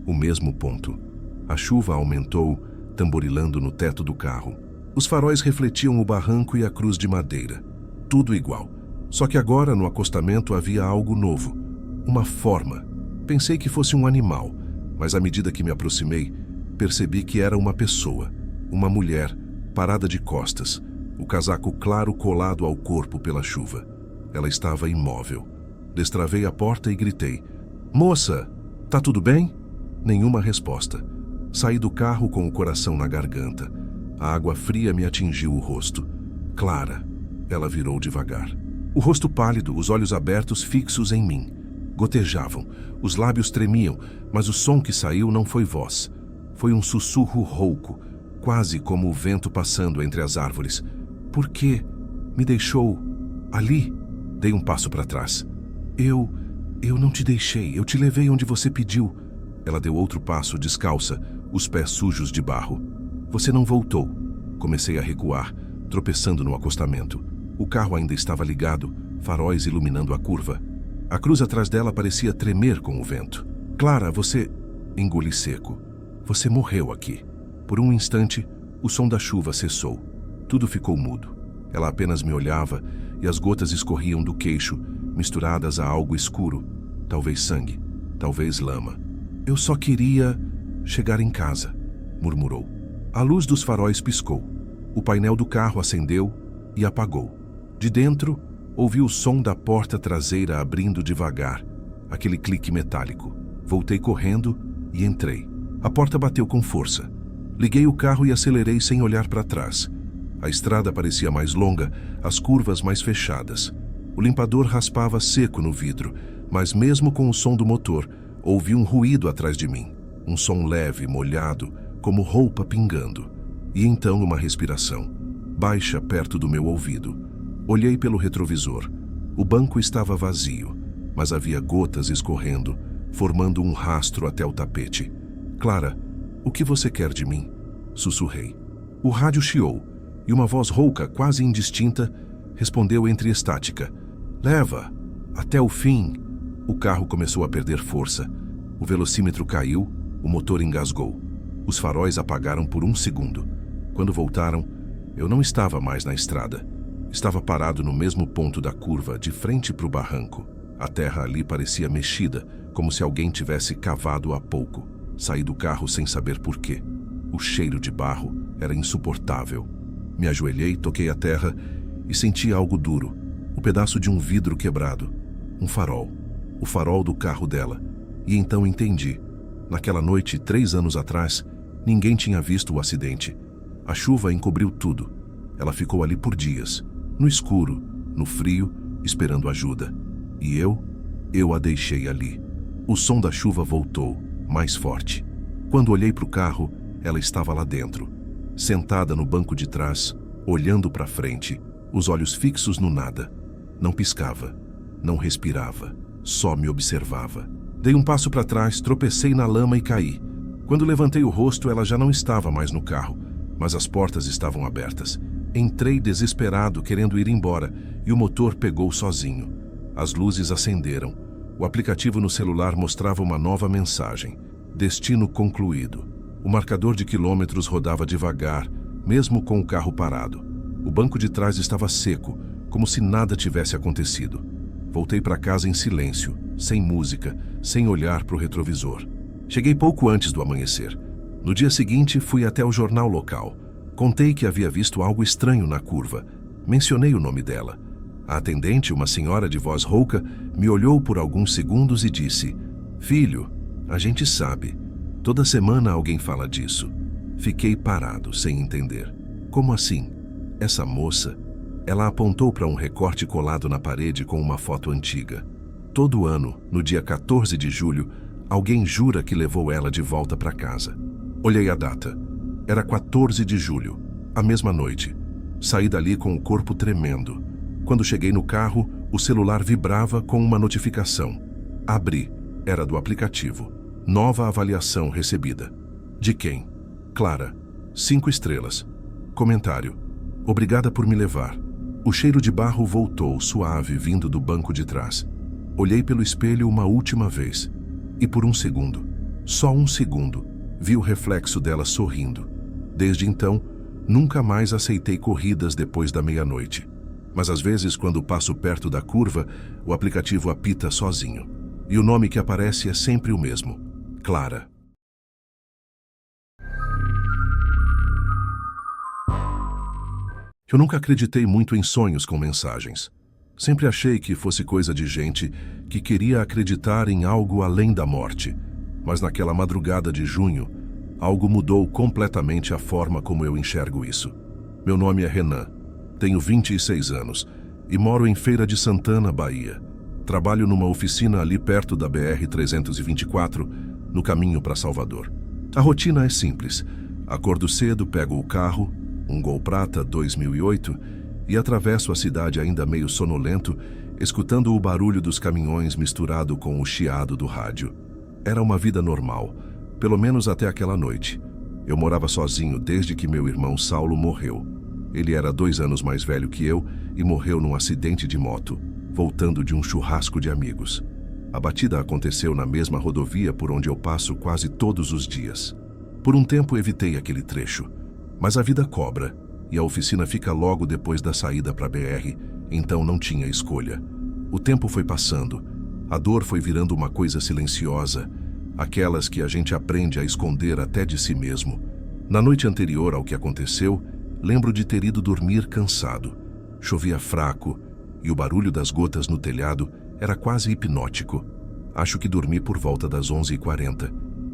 O mesmo ponto. A chuva aumentou, tamborilando no teto do carro. Os faróis refletiam o barranco e a cruz de madeira. Tudo igual. Só que agora, no acostamento, havia algo novo. Uma forma. Pensei que fosse um animal, mas à medida que me aproximei, percebi que era uma pessoa. Uma mulher, parada de costas, o casaco claro colado ao corpo pela chuva. Ela estava imóvel. Destravei a porta e gritei: "Moça, tá tudo bem?" Nenhuma resposta. Saí do carro com o coração na garganta. A água fria me atingiu o rosto. Clara. Ela virou devagar. O rosto pálido, os olhos abertos fixos em mim. Gotejavam, os lábios tremiam, mas o som que saiu não foi voz. Foi um sussurro rouco, quase como o vento passando entre as árvores. "Por quê? Me deixou ali?" Dei um passo para trás. Eu não te deixei, eu te levei onde você pediu." Ela deu outro passo, descalça, os pés sujos de barro. "Você não voltou." Comecei a recuar, tropeçando no acostamento. O carro ainda estava ligado, faróis iluminando a curva. A cruz atrás dela parecia tremer com o vento. "Clara, você..." Engoli seco. "Você morreu aqui." Por um instante, o som da chuva cessou. Tudo ficou mudo. Ela apenas me olhava e as gotas escorriam do queixo, misturadas a algo escuro. Talvez sangue, talvez lama. "Eu só queria chegar em casa", murmurou. A luz dos faróis piscou. O painel do carro acendeu e apagou. De dentro, ouvi o som da porta traseira abrindo devagar, aquele clique metálico. Voltei correndo e entrei. A porta bateu com força. Liguei o carro e acelerei sem olhar para trás. A estrada parecia mais longa, as curvas mais fechadas. O limpador raspava seco no vidro, mas mesmo com o som do motor, ouvi um ruído atrás de mim. Um som leve, molhado, como roupa pingando. E então uma respiração, baixa perto do meu ouvido. Olhei pelo retrovisor. O banco estava vazio, mas havia gotas escorrendo, formando um rastro até o tapete. "Clara, o que você quer de mim?" Sussurrei. O rádio chiou, e uma voz rouca, quase indistinta, respondeu entre estática: "Leva, até o fim." O carro começou a perder força. O velocímetro caiu, o motor engasgou. Os faróis apagaram por um segundo. Quando voltaram, eu não estava mais na estrada. Estava parado no mesmo ponto da curva, de frente para o barranco. A terra ali parecia mexida, como se alguém tivesse cavado há pouco. Saí do carro sem saber por quê. O cheiro de barro era insuportável. Me ajoelhei, toquei a terra e senti algo duro. O pedaço de um vidro quebrado. Um farol. O farol do carro dela. E então entendi. Naquela noite, 3 anos atrás, ninguém tinha visto o acidente. A chuva encobriu tudo. Ela ficou ali por dias, no escuro, no frio, esperando ajuda. E eu a deixei ali. O som da chuva voltou, mais forte. Quando olhei para o carro, ela estava lá dentro, sentada no banco de trás, olhando para frente, os olhos fixos no nada. Não piscava, não respirava, só me observava. Dei um passo para trás, tropecei na lama e caí. Quando levantei o rosto, ela já não estava mais no carro, mas as portas estavam abertas. Entrei desesperado, querendo ir embora, e o motor pegou sozinho. As luzes acenderam. O aplicativo no celular mostrava uma nova mensagem: destino concluído. O marcador de quilômetros rodava devagar, mesmo com o carro parado. O banco de trás estava seco, como se nada tivesse acontecido. Voltei para casa em silêncio, sem música, sem olhar para o retrovisor. Cheguei pouco antes do amanhecer. No dia seguinte, fui até o jornal local. Contei que havia visto algo estranho na curva. Mencionei o nome dela. A atendente, uma senhora de voz rouca, me olhou por alguns segundos e disse: "Filho, a gente sabe. Toda semana alguém fala disso." Fiquei parado, sem entender. Como assim? Essa moça... Ela apontou para um recorte colado na parede com uma foto antiga. Todo ano, no dia 14 de julho, alguém jura que levou ela de volta para casa. Olhei a data. Era 14 de julho, a mesma noite. Saí dali com o corpo tremendo. Quando cheguei no carro, o celular vibrava com uma notificação. Abri. Era do aplicativo. Nova avaliação recebida. De quem? Clara. 5 estrelas. Comentário: obrigada por me levar. O cheiro de barro voltou, suave, vindo do banco de trás. Olhei pelo espelho uma última vez. E por um segundo, só um segundo, vi o reflexo dela sorrindo. Desde então, nunca mais aceitei corridas depois da meia-noite. Mas às vezes, quando passo perto da curva, o aplicativo apita sozinho. E o nome que aparece é sempre o mesmo: Clara. Eu nunca acreditei muito em sonhos com mensagens. Sempre achei que fosse coisa de gente que queria acreditar em algo além da morte. Mas naquela madrugada de junho, algo mudou completamente a forma como eu enxergo isso. Meu nome é Renan, tenho 26 anos e moro em Feira de Santana, Bahia. Trabalho numa oficina ali perto da BR-324, no caminho para Salvador. A rotina é simples. Acordo cedo, pego o carro, um Gol Prata 2008, e atravesso a cidade ainda meio sonolento, escutando o barulho dos caminhões misturado com o chiado do rádio. Era uma vida normal, pelo menos até aquela noite. Eu morava sozinho desde que meu irmão Saulo morreu. Ele era 2 anos mais velho que eu e morreu num acidente de moto, voltando de um churrasco de amigos. A batida aconteceu na mesma rodovia por onde eu passo quase todos os dias. Por um tempo evitei aquele trecho, mas a vida cobra e a oficina fica logo depois da saída para a BR, então não tinha escolha. O tempo foi passando, a dor foi virando uma coisa silenciosa, aquelas que a gente aprende a esconder até de si mesmo. Na noite anterior ao que aconteceu, lembro de ter ido dormir cansado. Chovia fraco e o barulho das gotas no telhado era quase hipnótico. Acho que dormi por volta das 11h40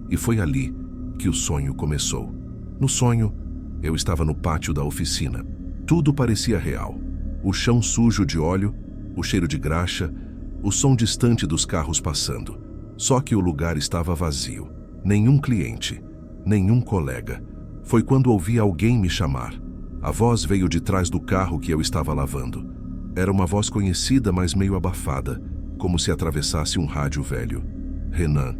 e foi ali que o sonho começou. No sonho, eu estava no pátio da oficina. Tudo parecia real. O chão sujo de óleo, o cheiro de graxa, o som distante dos carros passando. Só que o lugar estava vazio. Nenhum cliente, nenhum colega. Foi quando ouvi alguém me chamar. A voz veio de trás do carro que eu estava lavando. Era uma voz conhecida, mas meio abafada, como se atravessasse um rádio velho. Renan.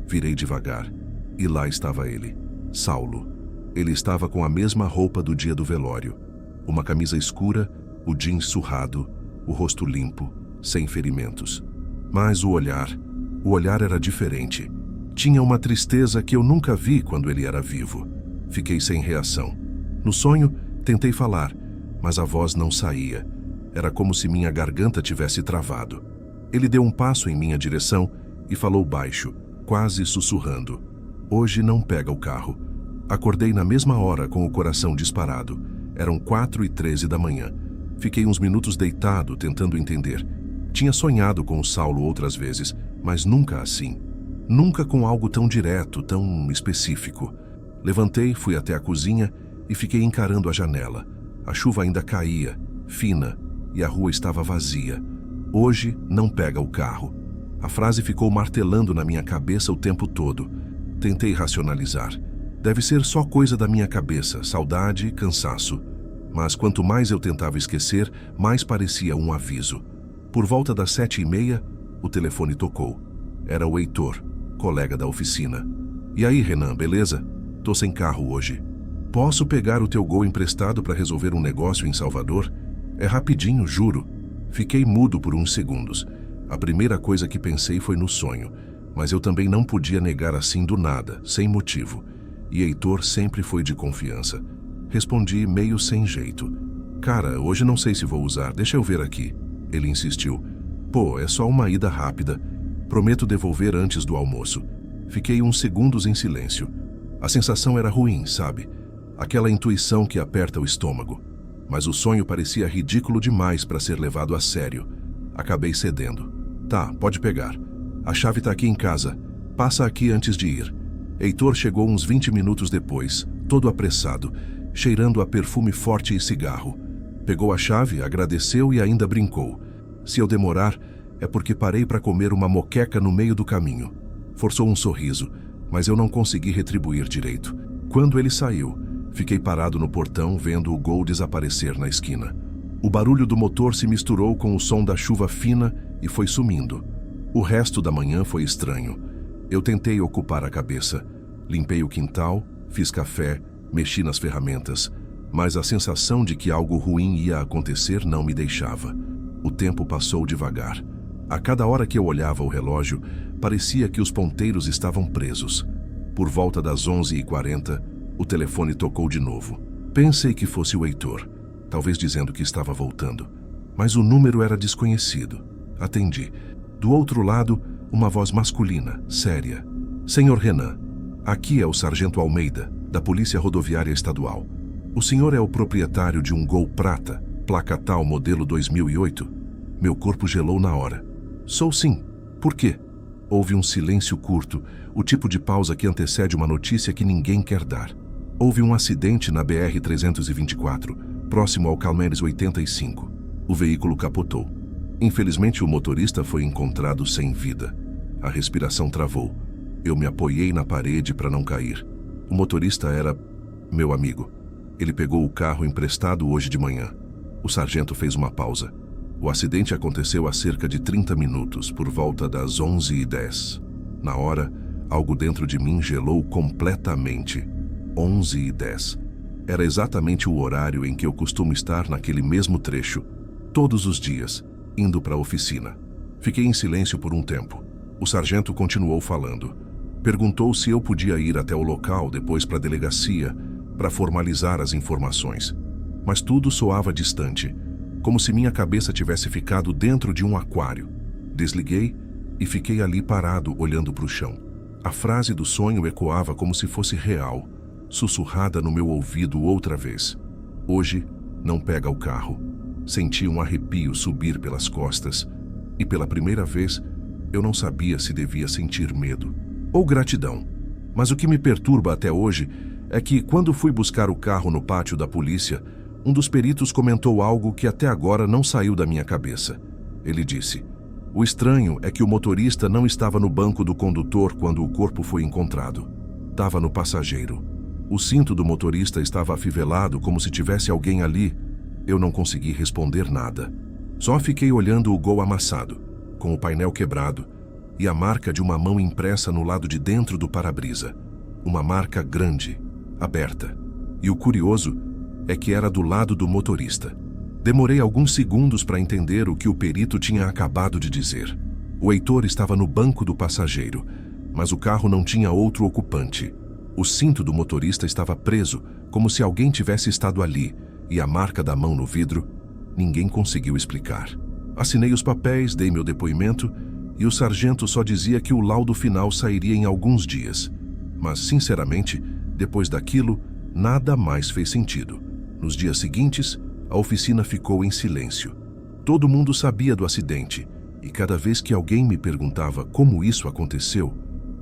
Virei devagar. E lá estava ele, Saulo. Ele estava com a mesma roupa do dia do velório. Uma camisa escura, o jeans surrado, o rosto limpo, sem ferimentos. Mas o olhar era diferente. Tinha uma tristeza que eu nunca vi quando ele era vivo. Fiquei sem reação. No sonho, tentei falar, mas a voz não saía. Era como se minha garganta tivesse travado. Ele deu um passo em minha direção e falou baixo, quase sussurrando: "Hoje não pega o carro." Acordei na mesma hora com o coração disparado. Eram 4h13 da manhã. Fiquei uns minutos deitado, tentando entender. Tinha sonhado com o Saulo outras vezes, mas nunca assim. Nunca com algo tão direto, tão específico. Levantei, fui até a cozinha e fiquei encarando a janela. A chuva ainda caía, fina, e a rua estava vazia. Hoje não pega o carro. A frase ficou martelando na minha cabeça o tempo todo. Tentei racionalizar. Deve ser só coisa da minha cabeça, saudade, cansaço. Mas quanto mais eu tentava esquecer, mais parecia um aviso. Por volta das 7h30, o telefone tocou. Era o Heitor, colega da oficina. "E aí, Renan, beleza? Tô sem carro hoje. Posso pegar o teu Gol emprestado para resolver um negócio em Salvador? É rapidinho, juro." Fiquei mudo por uns segundos. A primeira coisa que pensei foi no sonho, mas eu também não podia negar assim do nada, sem motivo. E Heitor sempre foi de confiança. Respondi meio sem jeito. "Cara, hoje não sei se vou usar, deixa eu ver aqui." Ele insistiu. "Pô, é só uma ida rápida. Prometo devolver antes do almoço." Fiquei uns segundos em silêncio. A sensação era ruim, sabe? Aquela intuição que aperta o estômago. Mas o sonho parecia ridículo demais para ser levado a sério. Acabei cedendo. "Tá, pode pegar. A chave tá aqui em casa. Passa aqui antes de ir." Heitor chegou uns 20 minutos depois, todo apressado, cheirando a perfume forte e cigarro. Pegou a chave, agradeceu e ainda brincou. "Se eu demorar, é porque parei para comer uma moqueca no meio do caminho." Forçou um sorriso, mas eu não consegui retribuir direito. Quando ele saiu, fiquei parado no portão vendo o Gol desaparecer na esquina. O barulho do motor se misturou com o som da chuva fina e foi sumindo. O resto da manhã foi estranho. Eu tentei ocupar a cabeça. Limpei o quintal, fiz café, mexi nas ferramentas, mas a sensação de que algo ruim ia acontecer não me deixava. O tempo passou devagar. A cada hora que eu olhava o relógio, parecia que os ponteiros estavam presos. Por volta das 11h40, o telefone tocou de novo. Pensei que fosse o Heitor, talvez dizendo que estava voltando. Mas o número era desconhecido. Atendi. Do outro lado, uma voz masculina, séria. Senhor Renan, aqui é o Sargento Almeida, da Polícia Rodoviária Estadual. O senhor é o proprietário de um Gol Prata, placa tal modelo 2008? Meu corpo gelou na hora. Sou sim. Por quê? Houve um silêncio curto, o tipo de pausa que antecede uma notícia que ninguém quer dar. Houve um acidente na BR-324, próximo ao Calmeres 85. O veículo capotou. Infelizmente, o motorista foi encontrado sem vida. A respiração travou. Eu me apoiei na parede para não cair. O motorista era meu amigo. Ele pegou o carro emprestado hoje de manhã. O sargento fez uma pausa. O acidente aconteceu há cerca de 30 minutos, por volta das 11h10. Na hora, algo dentro de mim gelou completamente. 11h10. Era exatamente o horário em que eu costumo estar naquele mesmo trecho, todos os dias, indo para a oficina. Fiquei em silêncio por um tempo. O sargento continuou falando. Perguntou se eu podia ir até o local, depois para a delegacia, para formalizar as informações. Mas tudo soava distante, como se minha cabeça tivesse ficado dentro de um aquário. Desliguei e fiquei ali parado, olhando para o chão. A frase do sonho ecoava como se fosse real, sussurrada no meu ouvido outra vez. Hoje, não pega o carro. Senti um arrepio subir pelas costas e, pela primeira vez, eu não sabia se devia sentir medo ou gratidão. Mas o que me perturba até hoje é que, quando fui buscar o carro no pátio da polícia, um dos peritos comentou algo que até agora não saiu da minha cabeça. Ele disse: "O estranho é que o motorista não estava no banco do condutor quando o corpo foi encontrado. Estava no passageiro. O cinto do motorista estava afivelado como se tivesse alguém ali." Eu não consegui responder nada. Só fiquei olhando o Gol amassado, com o painel quebrado e a marca de uma mão impressa no lado de dentro do para-brisa. Uma marca grande, aberta. E o curioso é que era do lado do motorista. Demorei alguns segundos para entender o que o perito tinha acabado de dizer. O Heitor estava no banco do passageiro, mas o carro não tinha outro ocupante. O cinto do motorista estava preso, como se alguém tivesse estado ali, e a marca da mão no vidro, ninguém conseguiu explicar. Assinei os papéis, dei meu depoimento, e o sargento só dizia que o laudo final sairia em alguns dias. Mas, sinceramente, depois daquilo, nada mais fez sentido. Nos dias seguintes, a oficina ficou em silêncio. Todo mundo sabia do acidente, e cada vez que alguém me perguntava como isso aconteceu,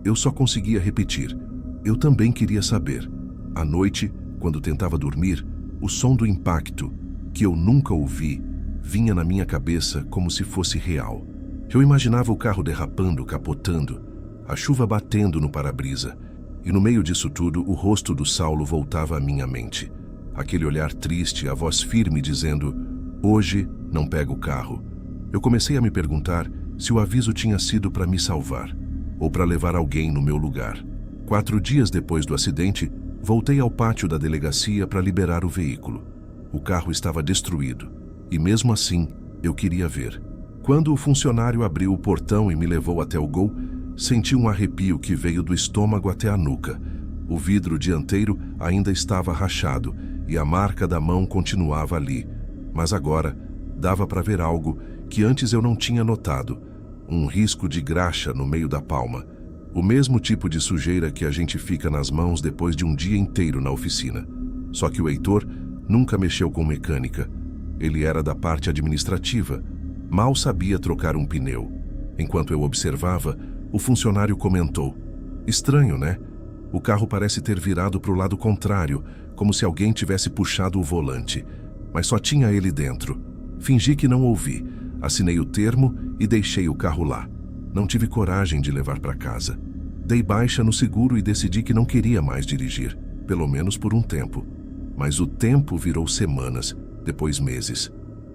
eu só conseguia repetir: eu também queria saber. À noite, quando tentava dormir, o som do impacto, que eu nunca ouvi, vinha na minha cabeça como se fosse real. Eu imaginava o carro derrapando, capotando, a chuva batendo no para-brisa, e no meio disso tudo, o rosto do Saulo voltava à minha mente. Aquele olhar triste, a voz firme dizendo: "Hoje não pega o carro." Eu comecei a me perguntar se o aviso tinha sido para me salvar, ou para levar alguém no meu lugar. 4 dias depois do acidente, voltei ao pátio da delegacia para liberar o veículo. O carro estava destruído, e mesmo assim, eu queria ver. Quando o funcionário abriu o portão e me levou até o Gol, senti um arrepio que veio do estômago até a nuca. O vidro dianteiro ainda estava rachado e a marca da mão continuava ali. Mas agora, dava para ver algo que antes eu não tinha notado. Um risco de graxa no meio da palma. O mesmo tipo de sujeira que a gente fica nas mãos depois de um dia inteiro na oficina. Só que o Heitor nunca mexeu com mecânica. Ele era da parte administrativa. Mal sabia trocar um pneu. Enquanto eu observava, o funcionário comentou: "Estranho, né? O carro parece ter virado para o lado contrário, como se alguém tivesse puxado o volante. Mas só tinha ele dentro." Fingi que não ouvi. Assinei o termo e deixei o carro lá. Não tive coragem de levar para casa. Dei baixa no seguro e decidi que não queria mais dirigir, pelo menos por um tempo. Mas o tempo virou semanas, depois meses.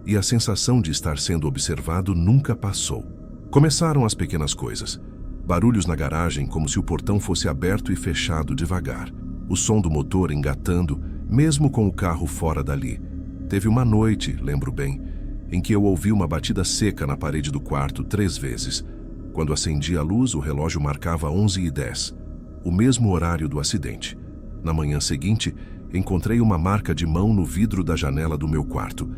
E a sensação de estar sendo observado nunca passou. Começaram as pequenas coisas. Barulhos na garagem como se o portão fosse aberto e fechado devagar. O som do motor engatando mesmo com o carro fora dali. Teve uma noite, lembro bem, em que eu ouvi uma batida seca na parede do quarto 3 vezes. Quando acendi a luz, o relógio marcava 11h10, o mesmo horário do acidente. Na manhã seguinte, encontrei uma marca de mão no vidro da janela do meu quarto.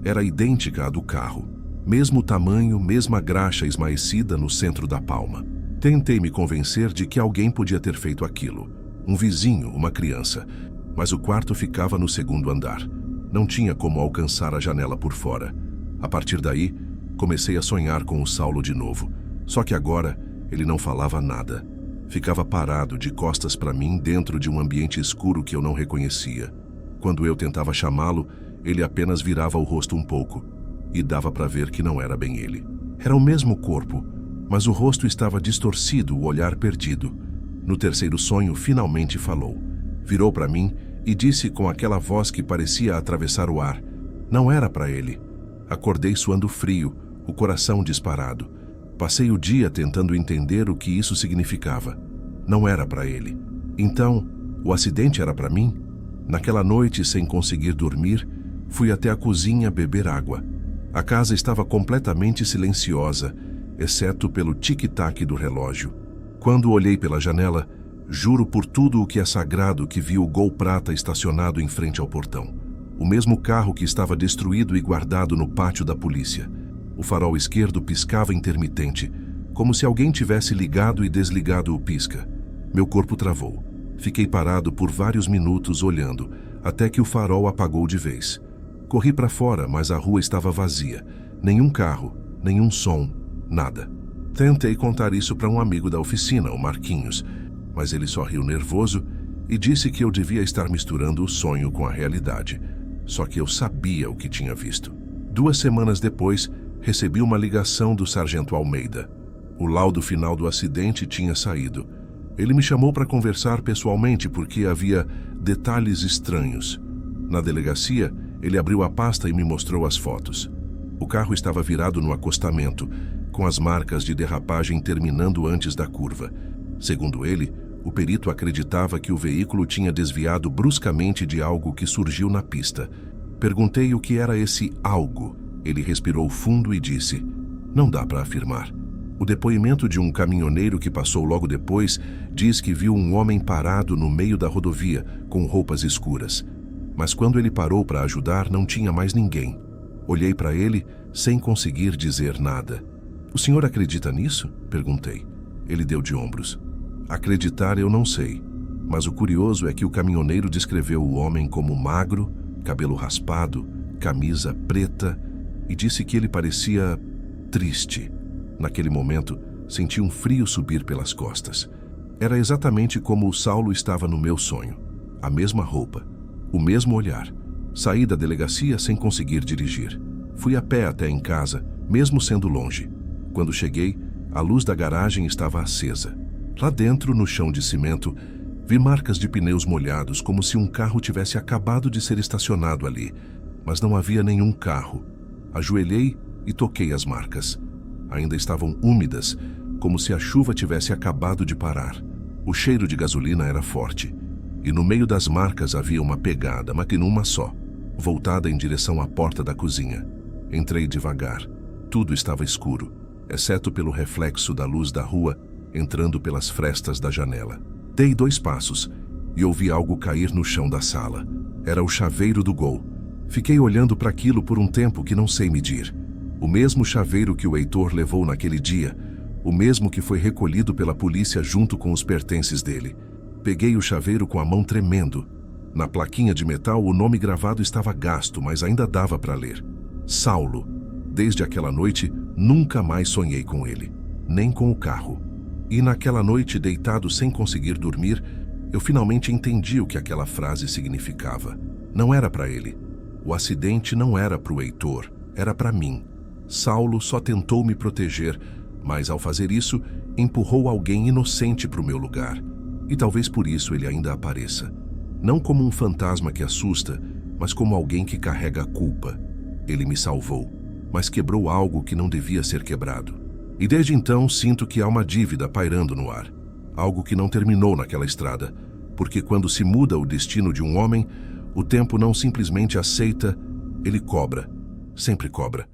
Era idêntica à do carro. Mesmo tamanho, mesma graxa esmaecida no centro da palma. Tentei me convencer de que alguém podia ter feito aquilo. Um vizinho, uma criança. Mas o quarto ficava no 2º andar. Não tinha como alcançar a janela por fora. A partir daí, comecei a sonhar com o Saulo de novo. Só que agora, ele não falava nada. Ficava parado de costas para mim dentro de um ambiente escuro que eu não reconhecia. Quando eu tentava chamá-lo, ele apenas virava o rosto um pouco. E dava para ver que não era bem ele. Era o mesmo corpo, mas o rosto estava distorcido, o olhar perdido. No 3º sonho, finalmente falou. Virou para mim e disse com aquela voz que parecia atravessar o ar. Não era para ele. Acordei suando frio, o coração disparado. Passei o dia tentando entender o que isso significava. Não era para ele. Então, o acidente era para mim? Naquela noite, sem conseguir dormir, fui até a cozinha beber água. A casa estava completamente silenciosa, exceto pelo tic-tac do relógio. Quando olhei pela janela, juro por tudo o que é sagrado que vi o Gol prata estacionado em frente ao portão. O mesmo carro que estava destruído e guardado no pátio da polícia. O farol esquerdo piscava intermitente, como se alguém tivesse ligado e desligado o pisca. Meu corpo travou. Fiquei parado por vários minutos olhando, até que o farol apagou de vez. Corri para fora, mas a rua estava vazia. Nenhum carro, nenhum som, nada. Tentei contar isso para um amigo da oficina, o Marquinhos, mas ele só riu nervoso e disse que eu devia estar misturando o sonho com a realidade. Só que eu sabia o que tinha visto. 2 semanas depois, recebi uma ligação do sargento Almeida. O laudo final do acidente tinha saído. Ele me chamou para conversar pessoalmente porque havia detalhes estranhos. Na delegacia, ele abriu a pasta e me mostrou as fotos. O carro estava virado no acostamento, com as marcas de derrapagem terminando antes da curva. Segundo ele, o perito acreditava que o veículo tinha desviado bruscamente de algo que surgiu na pista. Perguntei o que era esse algo. Ele respirou fundo e disse: "Não dá para afirmar." O depoimento de um caminhoneiro que passou logo depois diz que viu um homem parado no meio da rodovia, com roupas escuras. Mas quando ele parou para ajudar, não tinha mais ninguém. Olhei para ele sem conseguir dizer nada. "O senhor acredita nisso?" perguntei. Ele deu de ombros. "Acreditar eu não sei, mas o curioso é que o caminhoneiro descreveu o homem como magro, cabelo raspado, camisa preta e disse que ele parecia triste. Naquele momento, senti um frio subir pelas costas. Era exatamente como o Saulo estava no meu sonho. A mesma roupa, o mesmo olhar. Saí da delegacia sem conseguir dirigir. Fui a pé até em casa, mesmo sendo longe. Quando cheguei, a luz da garagem estava acesa. Lá dentro, no chão de cimento, vi marcas de pneus molhados, como se um carro tivesse acabado de ser estacionado ali. Mas não havia nenhum carro. Ajoelhei e toquei as marcas. Ainda estavam úmidas, como se a chuva tivesse acabado de parar. O cheiro de gasolina era forte. E no meio das marcas havia uma pegada, mas uma só, voltada em direção à porta da cozinha. Entrei devagar. Tudo estava escuro, exceto pelo reflexo da luz da rua entrando pelas frestas da janela. Dei 2 passos e ouvi algo cair no chão da sala. Era o chaveiro do Gol. Fiquei olhando para aquilo por um tempo que não sei medir. O mesmo chaveiro que o Heitor levou naquele dia, o mesmo que foi recolhido pela polícia junto com os pertences dele. Peguei o chaveiro com a mão tremendo. Na plaquinha de metal, o nome gravado estava gasto, mas ainda dava para ler. Saulo. Desde aquela noite, nunca mais sonhei com ele, nem com o carro. E naquela noite, deitado sem conseguir dormir, eu finalmente entendi o que aquela frase significava. Não era para ele. O acidente não era para o Heitor, era para mim. Saulo só tentou me proteger, mas ao fazer isso, empurrou alguém inocente para o meu lugar. E talvez por isso ele ainda apareça. Não como um fantasma que assusta, mas como alguém que carrega a culpa. Ele me salvou, mas quebrou algo que não devia ser quebrado. E desde então sinto que há uma dívida pairando no ar. Algo que não terminou naquela estrada, porque quando se muda o destino de um homem, O tempo não simplesmente aceita, ele cobra. Sempre cobra.